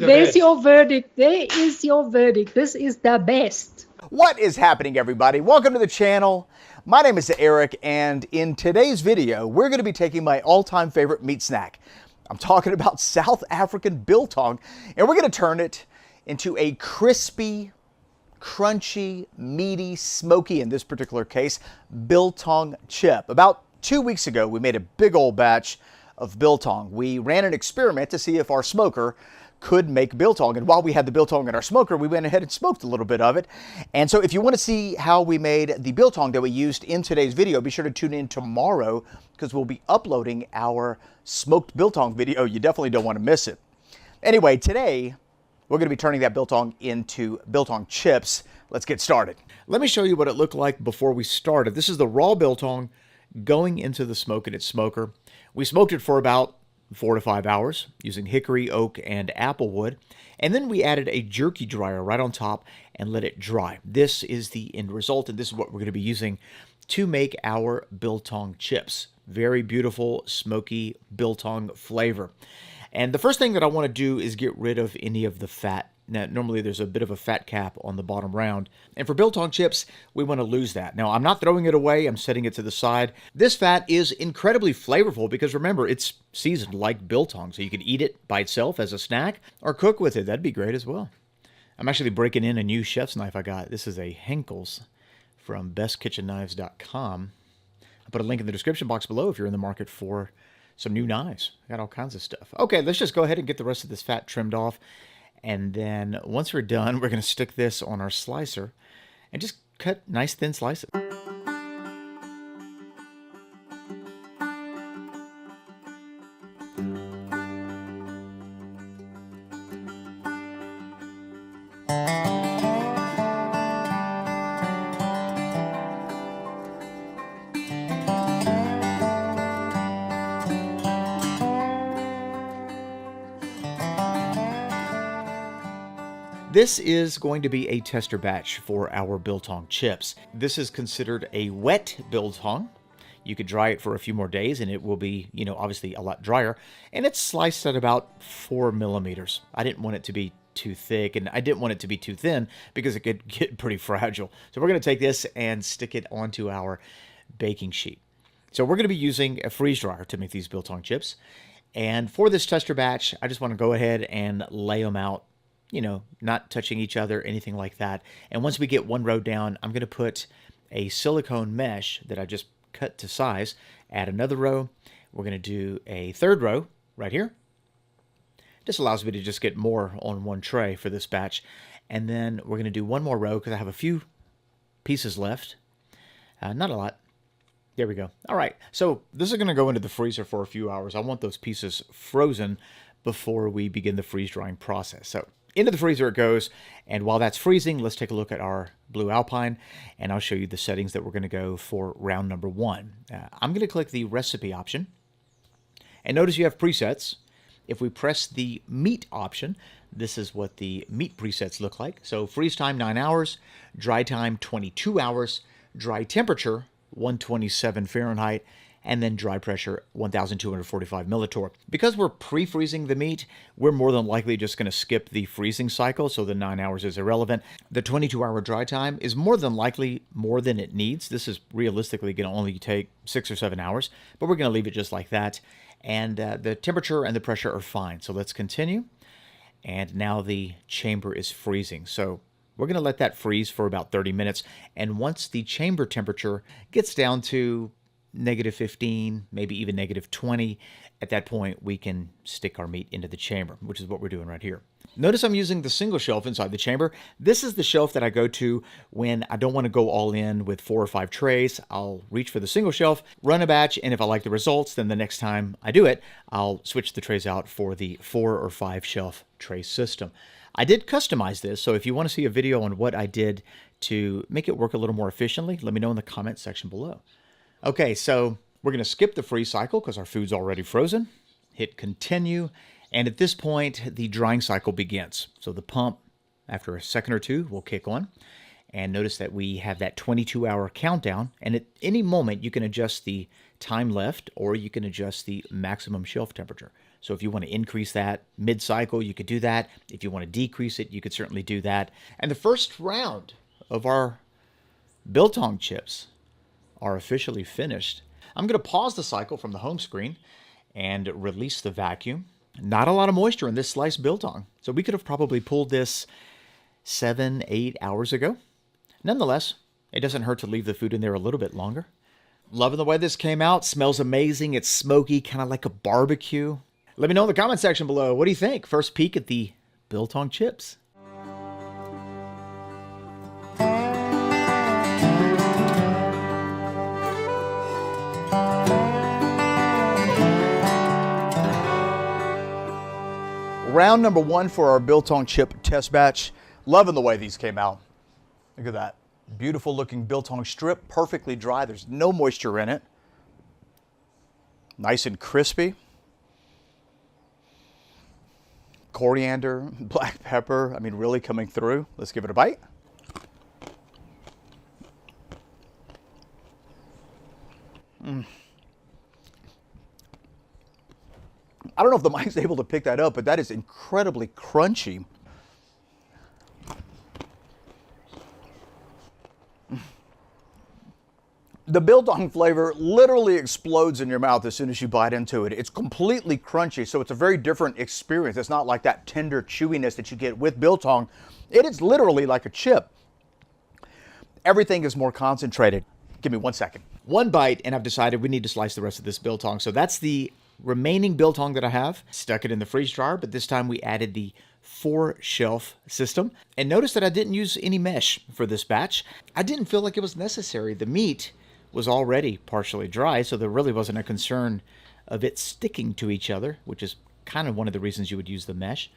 There's your verdict. There is your verdict. This is the best. What is happening, everybody? Welcome to the channel. My name is Eric, and in today's video, we're going to be taking my all-time favorite meat snack. I'm talking about South African biltong, and we're going to turn it into a crispy, crunchy, meaty, smoky, in this particular case, biltong chip. About 2 weeks ago, we made a big old batch of biltong. We ran an experiment to see if our smoker could make biltong, and while we had the biltong in our smoker, we went ahead and smoked a little bit of it. And so if you want to see how we made the biltong that we used in today's video, be sure to tune in tomorrow because we'll be uploading our smoked biltong video. You definitely don't want to miss it. Anyway, today we're going to be turning that biltong into biltong chips. Let's get started. Let me show you what it looked like before we started. This is the raw biltong going into the smoke in its smoker. We smoked it for about 4 to 5 hours using hickory, oak, and apple wood. And then we added a jerky dryer right on top and let it dry. This is the end result, and this is what we're going to be using to make our biltong chips. Very beautiful, smoky biltong flavor. And the first thing that I want to do is get rid of any of the fat. Now, normally there's a bit of a fat cap on the bottom round. And for biltong chips, we want to lose that. Now, I'm not throwing it away. I'm setting it to the side. This fat is incredibly flavorful because, remember, it's seasoned like biltong. So you can eat it by itself as a snack or cook with it. That'd be great as well. I'm actually breaking in a new chef's knife I got. This is a Henkel's from bestkitchenknives.com. I'll put a link in the description box below if you're in the market for some new knives. I got all kinds of stuff. Okay, let's just go ahead and get the rest of this fat trimmed off. And then once we're done, we're going to stick this on our slicer and just cut nice thin slices. This is going to be a tester batch for our biltong chips. This is considered a wet biltong. You could dry it for a few more days and it will be, obviously a lot drier. And it's sliced at about 4 millimeters. I didn't want it to be too thick and I didn't want it to be too thin because it could get pretty fragile. So we're going to take this and stick it onto our baking sheet. So we're going to be using a freeze dryer to make these biltong chips. And for this tester batch, I just want to go ahead and lay them out, not touching each other, anything like that. And once we get one row down, I'm going to put a silicone mesh that I just cut to size, add another row. We're going to do a third row right here. This allows me to just get more on one tray for this batch. And then we're going to do one more row because I have a few pieces left. Not a lot. There we go. All right. So this is going to go into the freezer for a few hours. I want those pieces frozen before we begin the freeze drying process. So into the freezer it goes, and while that's freezing, let's take a look at our Blue Alpine, and I'll show you the settings that we're going to go for round number 1. I'm going to click the recipe option, and notice you have presets. If we press the meat option, this is what the meat presets look like. So freeze time 9 hours, dry time 22 hours, dry temperature 127 Fahrenheit, and then dry pressure 1,245 millitorr. Because we're pre-freezing the meat, we're more than likely just going to skip the freezing cycle, so the 9 hours is irrelevant. The 22-hour dry time is more than likely more than it needs. This is realistically going to only take 6 or 7 hours, but we're going to leave it just like that. And the temperature and the pressure are fine, so let's continue. And now the chamber is freezing, so we're going to let that freeze for about 30 minutes. And once the chamber temperature gets down to -15, maybe even -20. At that point, we can stick our meat into the chamber, which is what we're doing right here. Notice I'm using the single shelf inside the chamber. This is the shelf that I go to when I don't want to go all in with 4 or 5 trays. I'll reach for the single shelf, run a batch, and if I like the results, then the next time I do it, I'll switch the trays out for the 4 or 5 shelf tray system. I did customize this, so if you want to see a video on what I did to make it work a little more efficiently, let me know in the comment section below. Okay, so we're going to skip the freeze cycle because our food's already frozen. Hit continue. And at this point, the drying cycle begins. So the pump, after a second or two, will kick on. And notice that we have that 22-hour countdown. And at any moment, you can adjust the time left or you can adjust the maximum shelf temperature. So if you want to increase that mid-cycle, you could do that. If you want to decrease it, you could certainly do that. And the first round of our Biltong chips are officially finished. I'm going to pause the cycle from the home screen and release the vacuum. Not a lot of moisture in this sliced Biltong. So we could have probably pulled this 7, 8 hours ago. Nonetheless, it doesn't hurt to leave the food in there a little bit longer. Loving the way this came out. Smells amazing. It's smoky, kind of like a barbecue. Let me know in the comment section below. What do you think? First peek at the Biltong chips. Round number 1 for our Biltong chip test batch. Loving the way these came out. Look at that. Beautiful looking Biltong strip, perfectly dry. There's no moisture in it. Nice and crispy. Coriander, black pepper, I mean, really coming through. Let's give it a bite. I don't know if the mic's able to pick that up, but that is incredibly crunchy. The Biltong flavor literally explodes in your mouth as soon as you bite into it. It's completely crunchy, so it's a very different experience. It's not like that tender chewiness that you get with Biltong. It is literally like a chip. Everything is more concentrated. Give me 1 second. One bite, and I've decided we need to slice the rest of this Biltong. So that's the remaining Biltong that I have. Stuck it in the freeze dryer, but this time we added the 4-shelf system. And notice that I didn't use any mesh for this batch. I didn't feel like it was necessary. The meat was already partially dry, so there really wasn't a concern of it sticking to each other, which is kind of one of the reasons you would use the mesh.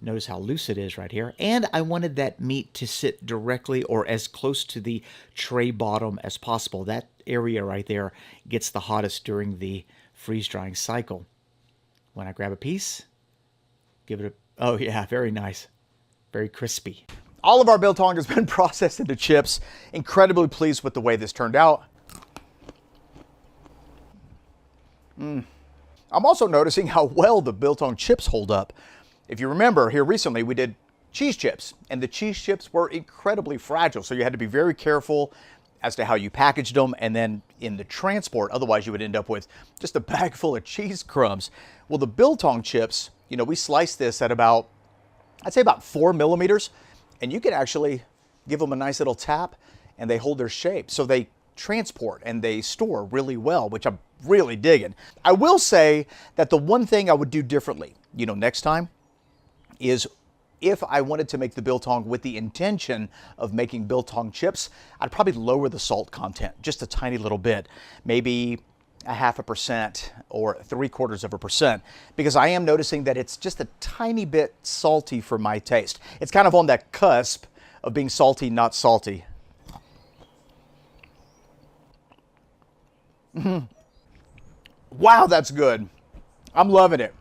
Notice how loose it is right here. And I wanted that meat to sit directly or as close to the tray bottom as possible. That area right there gets the hottest during the freeze drying cycle. When I grab a piece, give it a, oh yeah, very nice. Very crispy. All of our Biltong has been processed into chips. Incredibly pleased with the way this turned out. I'm also noticing how well the Biltong chips hold up. If you remember, here recently we did cheese chips, and the cheese chips were incredibly fragile, so you had to be very careful as to how you packaged them and then in the transport. Otherwise, you would end up with just a bag full of cheese crumbs. Well, the Biltong chips, you know, we sliced this at about, I'd say about 4 millimeters, and you can actually give them a nice little tap and they hold their shape. So they transport and they store really well, which I'm really digging. I will say that the one thing I would do differently, you know, next time is if I wanted to make the Biltong with the intention of making Biltong chips, I'd probably lower the salt content just a tiny little bit, maybe 0.5% or 0.75%, because I am noticing that it's just a tiny bit salty for my taste. It's kind of on that cusp of being salty, not salty. Wow, that's good. I'm loving it.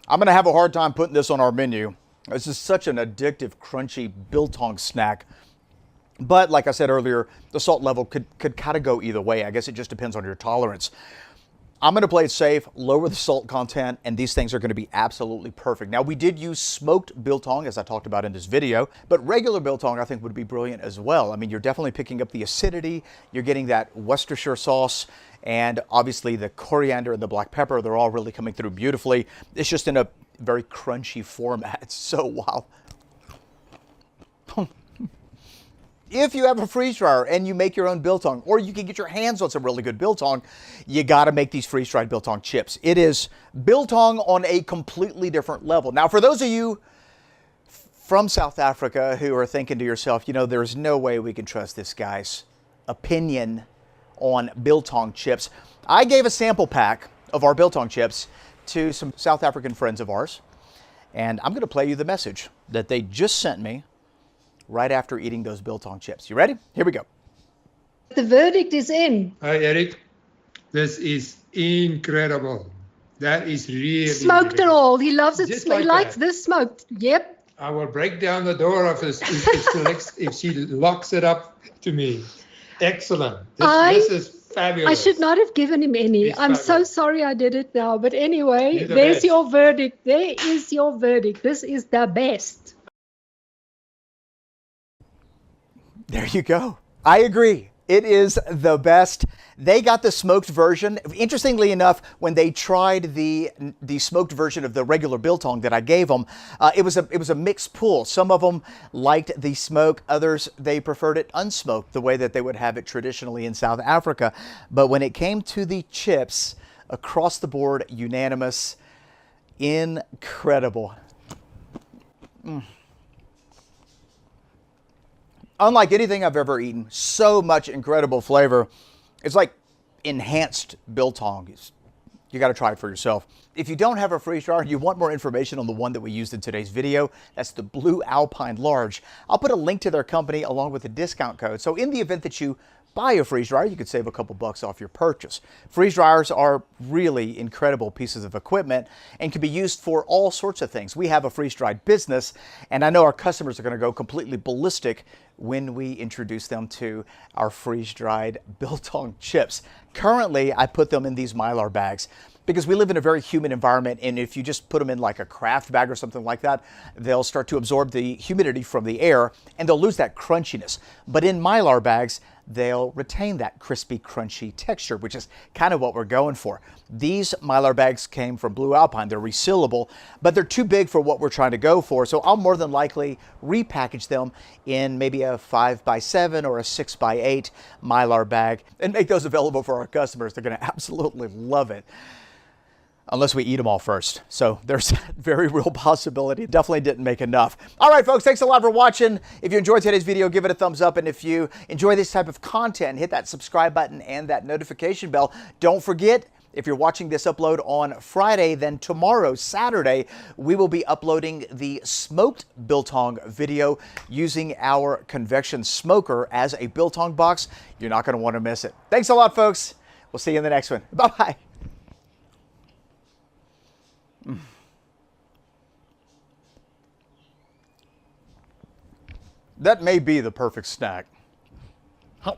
I'm going to have a hard time putting this on our menu. This is such an addictive, crunchy Biltong snack. But like I said earlier, the salt level could kind of go either way. I guess it just depends on your tolerance. I'm going to play it safe, lower the salt content, and these things are going to be absolutely perfect. Now, we did use smoked Biltong, as I talked about in this video, but regular Biltong I think would be brilliant as well. I mean, you're definitely picking up the acidity, you're getting that Worcestershire sauce, and obviously the coriander and the black pepper, they're all really coming through beautifully. It's just in a very crunchy format. It's so wild. If you have a freeze dryer and you make your own Biltong, or you can get your hands on some really good Biltong, you got to make these freeze-dried Biltong chips. It is Biltong on a completely different level. Now, for those of you from South Africa who are thinking to yourself, you know, there's no way we can trust this guy's opinion on Biltong chips, I gave a sample pack of our Biltong chips to some South African friends of ours, and I'm going to play you the message that they just sent me right after eating those Biltong chips. You ready? Here we go. The verdict is in. Hi, Eric. This is incredible. That is really Smoked and all. He loves it. Just He like likes that. this smoked. Yep. I will break down the door of this if she locks it up to me. Excellent. This is fabulous. I should not have given him any. He's I'm so fabulous. sorry I did it now. But anyway, He's the there's best. your verdict. There is your verdict. This is the best. There you go. I agree. It is the best. They got the smoked version. Interestingly enough, when they tried the smoked version of the regular biltong that I gave them, it was a mixed pool. Some of them liked the smoke, others they preferred it unsmoked, the way that they would have it traditionally in South Africa. But when it came to the chips, across the board, unanimous, incredible. Unlike anything I've ever eaten, so much incredible flavor. It's like enhanced biltong. You got to try it for yourself. If you don't have a freeze dryer and you want more information on the one that we used in today's video, that's the Blue Alpine Large. I'll put a link to their company along with a discount code. So in the event that you buy a freeze dryer, you could save a couple bucks off your purchase. Freeze dryers are really incredible pieces of equipment and can be used for all sorts of things. We have a freeze dried business, and I know our customers are going to go completely ballistic when we introduce them to our freeze dried biltong chips. Currently, I put them in these Mylar bags because we live in a very humid environment, and if you just put them in like a craft bag or something like that, they'll start to absorb the humidity from the air and they'll lose that crunchiness. But in Mylar bags, they'll retain that crispy, crunchy texture, which is kind of what we're going for. These Mylar bags came from Blue Alpine. They're resealable, but they're too big for what we're trying to go for. So I'll more than likely repackage them in maybe a 5x7 or a 6x8 Mylar bag and make those available for our customers. They're going to absolutely love it. Unless we eat them all first. So there's a very real possibility. Definitely didn't make enough. All right, folks, thanks a lot for watching. If you enjoyed today's video, give it a thumbs up. And if you enjoy this type of content, hit that subscribe button and that notification bell. Don't forget, if you're watching this upload on Friday, then tomorrow, Saturday, we will be uploading the smoked biltong video using our convection smoker as a biltong box. You're not going to want to miss it. Thanks a lot, folks. We'll see you in the next one. Bye-bye. That may be the perfect snack. Huh.